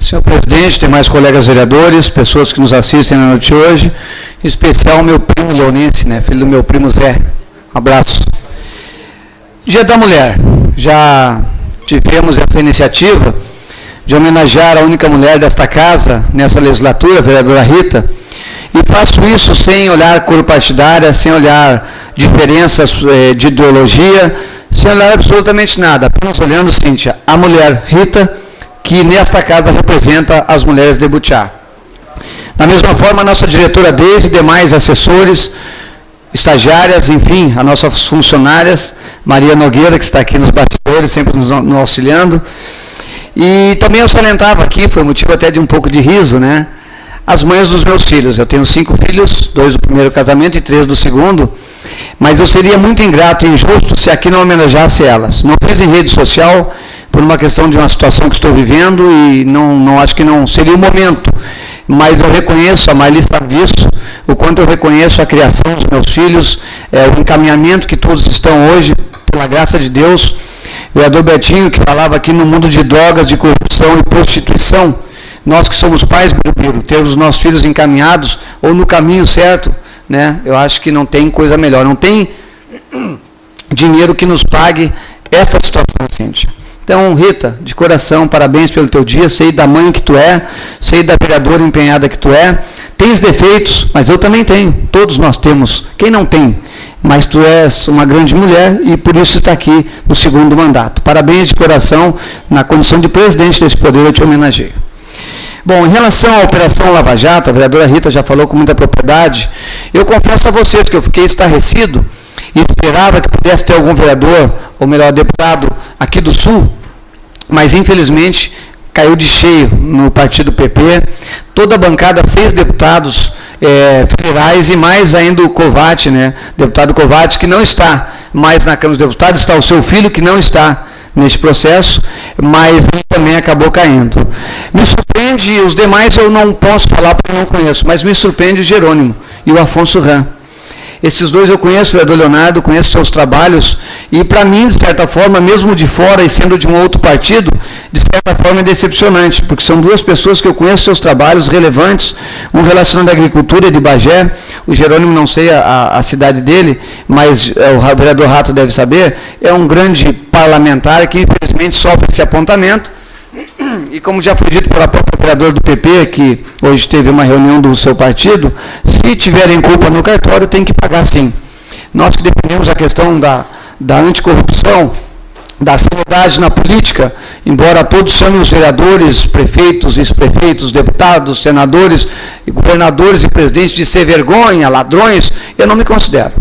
Senhor presidente, demais colegas vereadores, pessoas que nos assistem na noite de hoje, em especial meu primo leonense, né, filho do meu primo Zé. Um abraço. Dia da Mulher. Já tivemos essa iniciativa de homenagear a única mulher desta casa, nessa legislatura, a vereadora Rita, e faço isso sem olhar cor partidária, sem olhar diferenças de ideologia, sem olhar absolutamente nada, apenas olhando, Cíntia, a mulher Rita, que nesta casa representa as mulheres de Butiá. Da mesma forma, a nossa diretora Deise e demais assessores, estagiárias, enfim, as nossas funcionárias, Maria Nogueira, que está aqui nos bastidores, sempre nos auxiliando. E também eu salientava aqui, foi motivo até de um pouco de riso, né? As mães dos meus filhos. Eu tenho 5 filhos, 2 do primeiro casamento e 3 do segundo, mas eu seria muito ingrato e injusto se aqui não homenageasse elas. Não fiz em rede social por uma questão de uma situação que estou vivendo e não acho que não seria o momento, mas eu reconheço, a Marli sabe disso, o quanto eu reconheço a criação dos meus filhos, o encaminhamento que todos estão hoje, pela graça de Deus. O vereador Betinho, que falava aqui no mundo de drogas, de corrupção e prostituição, nós que somos pais, Birubiru, ter os nossos filhos encaminhados ou no caminho certo, né? Eu acho que não tem coisa melhor, não tem dinheiro que nos pague esta situação, Cíntia. Então, Rita, de coração, parabéns pelo teu dia, sei da mãe que tu é, sei da vereadora empenhada que tu é, tens defeitos, mas eu também tenho, todos nós temos, quem não tem? Mas tu és uma grande mulher e por isso está aqui no segundo mandato. Parabéns de coração, na condição de presidente desse poder, eu te homenageio. Bom, em relação à Operação Lava Jato, a vereadora Rita já falou com muita propriedade, eu confesso a vocês que eu fiquei estarrecido e esperava que pudesse ter algum vereador, ou melhor, deputado aqui do Sul, mas infelizmente caiu de cheio no partido PP, toda a bancada, 6 deputados federais e mais ainda o Covatti, né, deputado Covatti, que não está mais na Câmara dos Deputados, está o seu filho que não está neste processo, mas ele também acabou caindo. Me surpreende, os demais eu não posso falar porque eu não conheço, mas me surpreende o Jerônimo e o Afonso Ram. Esses dois eu conheço, o vereador Leonardo, conheço seus trabalhos, e para mim, de certa forma, mesmo de fora e sendo de um outro partido, de certa forma é decepcionante, porque são 2 pessoas que eu conheço seus trabalhos relevantes, um relacionado à agricultura de Bagé, o Jerônimo não sei a cidade dele, mas o vereador Rato deve saber, é um grande parlamentar que infelizmente sofre esse apontamento, e como já foi dito pela própria vereadora do PP, que hoje teve uma reunião do seu partido, se tiverem culpa no cartório, tem que pagar sim. Nós que dependemos da questão da anticorrupção, da seriedade na política, embora todos chamem os vereadores, prefeitos, vice-prefeitos, deputados, senadores, governadores e presidentes de ser vergonha, ladrões, eu não me considero.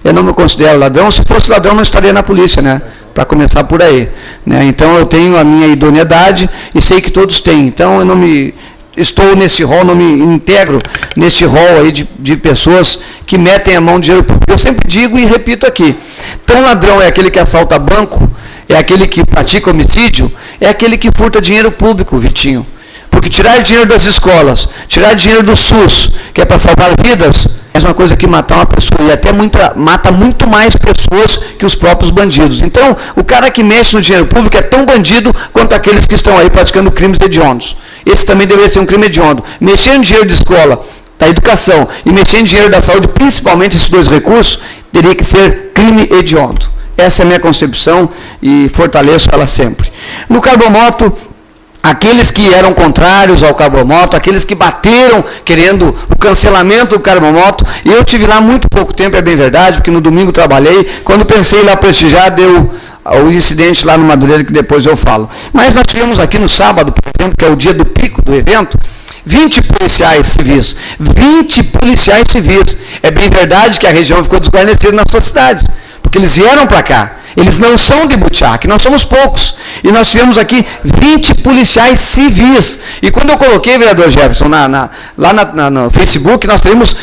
Eu não me considero ladrão. Se fosse ladrão, não estaria na polícia, né? Para começar por aí, né? Então, eu tenho a minha idoneidade e sei que todos têm. Então, eu não me estou nesse rol, não me integro nesse rol aí de pessoas que metem a mão no dinheiro público. Eu sempre digo e repito aqui, tão ladrão é aquele que assalta banco, é aquele que pratica homicídio, é aquele que furta dinheiro público, Vitinho. Porque tirar dinheiro das escolas, tirar dinheiro do SUS, que é para salvar vidas, é uma coisa que matar uma pessoa, e até mata muito mais pessoas que os próprios bandidos. Então, o cara que mexe no dinheiro público é tão bandido quanto aqueles que estão aí praticando crimes hediondos. Esse também deveria ser um crime hediondo. Mexer em dinheiro de escola, da educação, e mexer em dinheiro da saúde, principalmente esses 2 recursos, teria que ser crime hediondo. Essa é a minha concepção e fortaleço ela sempre. No carbomoto, aqueles que eram contrários ao carbomoto, aqueles que bateram querendo o cancelamento do carbomoto, e eu tive lá muito pouco tempo, é bem verdade, porque no domingo trabalhei, quando pensei em ir lá prestigiar, deu o incidente lá no Madureira, que depois eu falo. Mas nós tivemos aqui no sábado, por exemplo, que é o dia do pico do evento, 20 policiais civis. 20 policiais civis. É bem verdade que a região ficou desguarnecida nas suas cidades, porque eles vieram para cá. Eles não são de Butiá, que nós somos poucos. E nós tivemos aqui 20 policiais civis. E quando eu coloquei, vereador Jefferson, lá no Facebook, nós temos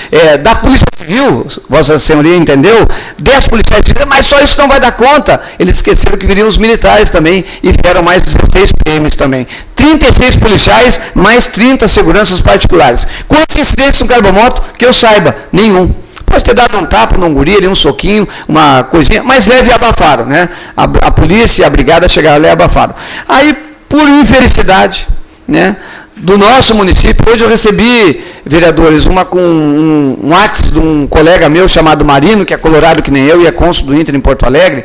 da Polícia Civil, Vossa Senhoria entendeu, 10 policiais civis, mas só isso não vai dar conta. Eles esqueceram que viriam os militares também, e vieram mais 16 PMs também. 36 policiais, mais 30 seguranças particulares. Quantos incidentes no carbomoto? Que eu saiba, nenhum. Pode ter dado um tapa num guri, ali, um soquinho, uma coisinha, mas leve e abafaram, né? A polícia e a brigada chegaram lá e abafaram. Aí, por infelicidade, né? do nosso município. Hoje eu recebi, vereadores, um WhatsApp de um colega meu chamado Marino, que é colorado que nem eu e é cônsul do Inter em Porto Alegre,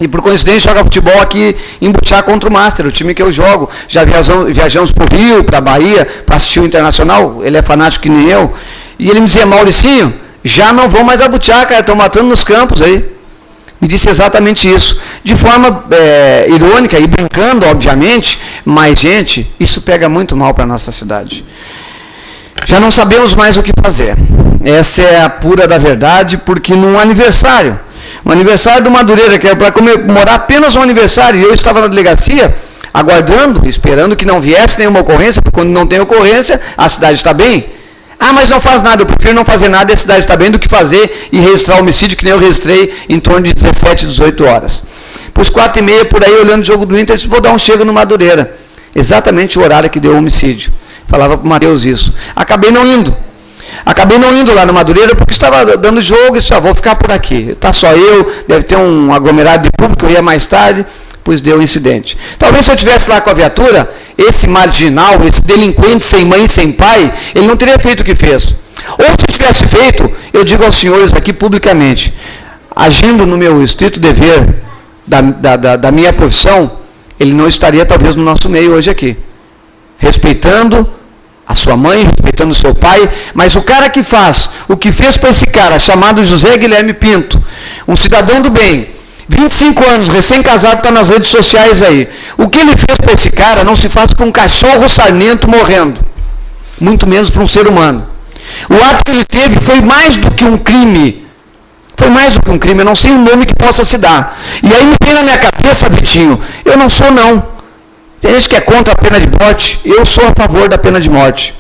e por coincidência joga futebol aqui em Butiá contra o Master, o time que eu jogo. Já viajamos para o Rio, para a Bahia, para assistir o Internacional, ele é fanático que nem eu, e ele me dizia: Mauricinho, já não vão mais a Butiá, cara, estão matando nos campos aí. Me disse exatamente isso, de forma irônica e brincando, obviamente, mas, gente, isso pega muito mal para a nossa cidade. Já não sabemos mais o que fazer. Essa é a pura da verdade, porque num aniversário do Madureira, que era para comemorar apenas um aniversário, e eu estava na delegacia, aguardando, esperando que não viesse nenhuma ocorrência, porque quando não tem ocorrência, a cidade está bem. Ah, mas não faz nada, eu prefiro não fazer nada e a cidade está bem do que fazer e registrar o homicídio, que nem eu registrei em torno de 17, 18 horas. Pus 4h30 por aí, olhando o jogo do Inter, disse: vou dar um chego no Madureira. Exatamente o horário que deu o homicídio. Falava para o Matheus isso. Acabei não indo lá no Madureira, porque estava dando jogo e disse: vou ficar por aqui. Está só eu, deve ter um aglomerado de público, eu ia mais tarde, pois deu o incidente. Talvez se eu estivesse lá com a viatura, esse marginal, esse delinquente sem mãe e sem pai, ele não teria feito o que fez. Ou se tivesse feito, eu digo aos senhores aqui publicamente, agindo no meu estrito dever da minha profissão, ele não estaria talvez no nosso meio hoje aqui. Respeitando a sua mãe, respeitando o seu pai, mas o cara que faz, o que fez para esse cara, chamado José Guilherme Pinto, um cidadão do bem, 25 anos, recém-casado, está nas redes sociais aí. O que ele fez para esse cara não se faz para um cachorro sarnento morrendo, muito menos para um ser humano. O ato que ele teve foi mais do que um crime. Foi mais do que um crime, eu não sei o nome que possa se dar. E aí me vem na minha cabeça, Vitinho, eu não sou não. Tem gente que é contra a pena de morte, eu sou a favor da pena de morte.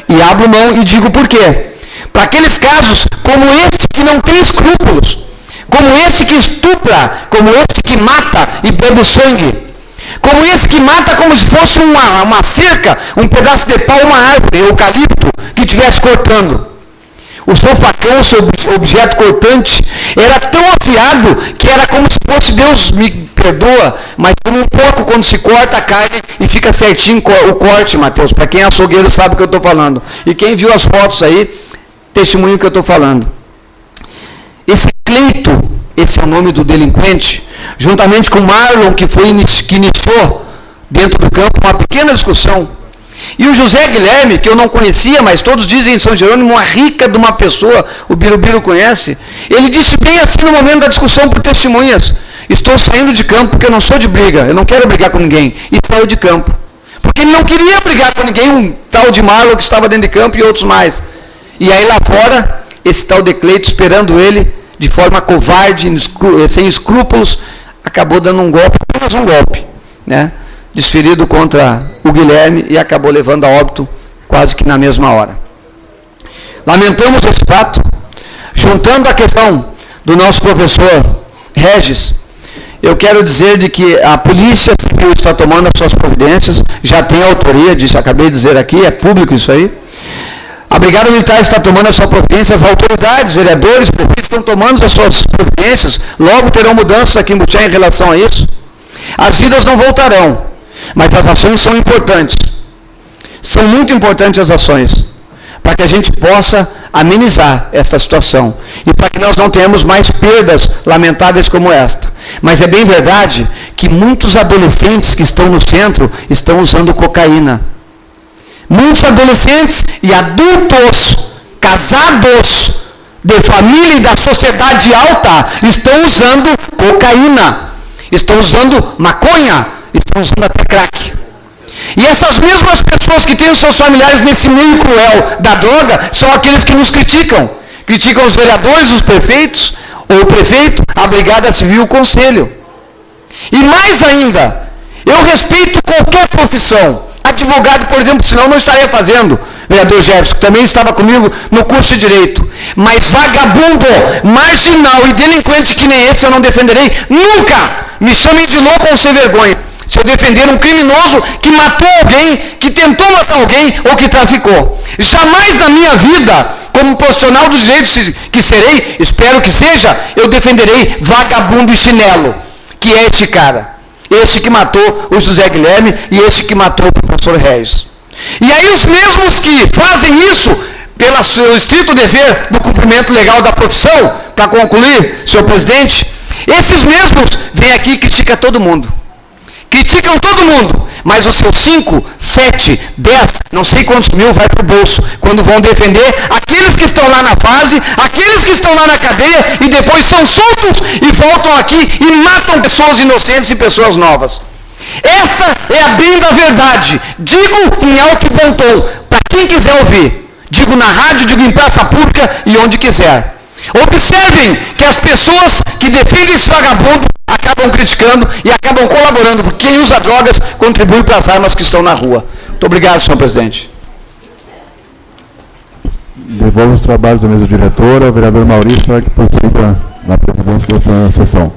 E abro mão e digo por quê. Para aqueles casos como este que não tem escrúpulos, como esse que estupra, como esse que mata e bebe sangue, como esse que mata como se fosse uma cerca, um pedaço de pau, uma árvore, eucalipto, que estivesse cortando. O seu facão, o seu objeto cortante, era tão afiado que era como se fosse, Deus me perdoa, mas como um pouco quando se corta a carne e fica certinho o corte, Mateus. Para quem é açougueiro sabe o que eu estou falando. E quem viu as fotos aí, testemunho que eu estou falando. Esse Cleito, esse é o nome do delinquente, juntamente com Marlon, que iniciou dentro do campo uma pequena discussão. E o José Guilherme, que eu não conhecia, mas todos dizem em São Jerônimo, uma rica de uma pessoa, o Birubiru conhece, ele disse bem assim no momento da discussão por testemunhas: estou saindo de campo porque eu não sou de briga, eu não quero brigar com ninguém. E saiu de campo. Porque ele não queria brigar com ninguém, um tal de Marlon que estava dentro de campo e outros mais. E aí lá fora, esse tal de Cleito esperando ele, de forma covarde, sem escrúpulos, acabou dando um golpe, apenas um golpe, né? Desferido contra o Guilherme e acabou levando a óbito quase que na mesma hora. Lamentamos esse fato, juntando a questão do nosso professor Regis, eu quero dizer de que a Polícia Civil está tomando as suas providências, já tem autoria disso, acabei de dizer aqui, é público isso aí. A Brigada Militar está tomando as suas providências, as autoridades, vereadores, prefeitos estão tomando as suas providências, logo terão mudanças aqui em Butiá em relação a isso. As vidas não voltarão, mas as ações são importantes. São muito importantes as ações, para que a gente possa amenizar esta situação e para que nós não tenhamos mais perdas lamentáveis como esta. Mas é bem verdade que muitos adolescentes que estão no centro estão usando cocaína. Muitos adolescentes e adultos, casados, de família e da sociedade alta, estão usando cocaína, estão usando maconha, estão usando até crack. E essas mesmas pessoas que têm os seus familiares nesse meio cruel da droga, são aqueles que nos criticam. Criticam os vereadores, os prefeitos, ou o prefeito, a Brigada Civil, o Conselho. E mais ainda, eu respeito qualquer profissão. Advogado, por exemplo, senão não estaria fazendo. Vereador Jefferson, que também estava comigo no curso de Direito. Mas vagabundo, marginal e delinquente que nem esse eu não defenderei nunca. Me chamem de louco ou sem vergonha. Se eu defender um criminoso que matou alguém, que tentou matar alguém ou que traficou. Jamais na minha vida, como profissional do direito que serei, espero que seja, eu defenderei vagabundo e chinelo, que é este cara. Esse que matou o José Guilherme e esse que matou o professor Regis. E aí os mesmos que fazem isso pelo seu estrito dever do cumprimento legal da profissão, para concluir, senhor presidente, esses mesmos vêm aqui e criticam todo mundo. Criticam todo mundo, mas os seus 5, 7, 10, não sei quantos mil vai para o bolso, quando vão defender aqueles que estão lá na base, aqueles que estão lá na cadeia e depois são soltos e voltam aqui e matam pessoas inocentes e pessoas novas. Esta é a bem da verdade. Digo em alto e bom tom, para quem quiser ouvir. Digo na rádio, digo em praça pública e onde quiser. Observem que as pessoas que defendem esse vagabundo acabam criticando e acabam colaborando, porque quem usa drogas contribui para as armas que estão na rua. Muito obrigado, senhor presidente. Devolvo os trabalhos à mesa diretora, ao vereador Maurício, para que prossiga na presidência dessa sessão.